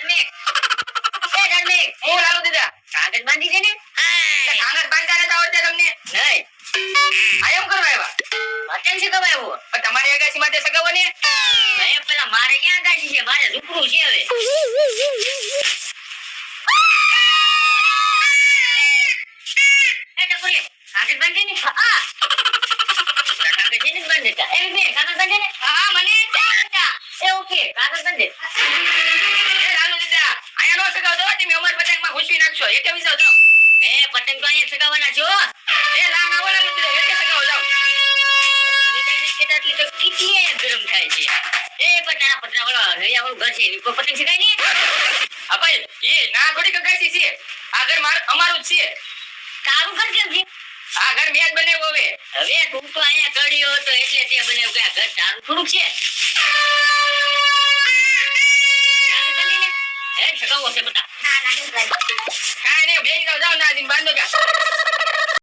ધર્મિક એ ધર્મિક હું લાલુ દીદા કાગળ બાંધી દે ને કાગળ બાંધતા નથી આવડતા તમને નહીં આ એમ કરવા આવ્યા પતંગ શીખવા આવ્યો પણ તમારી અગાસી માટે સગાવો ને એ પેલા મારે ક્યાં અગાસી છે મારે ઝૂપડું છે હવે એ ટકોરી કાગળ બાંધી ને હા કાગળ જેને બાંધતા એ બે કાગળ બાંધે ને હા મને એ ઓકે કાગળ બાંધે એ લાલુ દીદા આયા નો સગાવ દો તમે અમાર પતંગમાં ઘૂસવી નાખશો એટલે વિચાર જાવ એ પતંગ તો અહીંયા સગાવવાના છો એ લાના બોલા દીદા એટલે સગાવ જાવ કેટલી તો કેટલી ગરમ થાય છે એ પતંગ વાળો હરિયા વાળું ઘર છે કોઈ પતંગ શીખાય નહીં હા ભાઈ એ ના થોડી કગાસી છે આ ઘર અમારું જ છે તારું ઘર કેમ છે આ ઘર મેં જ બનાવ્યો હવે તું તો અહીંયા કડ્યો હતો એટલે તે બનાવ્યું કે આ ઘર તારું થોડુંક છે એ સગાવો છે બટા ના કાઈ નહીં બેસી જાવ ના દિન બાંધો કા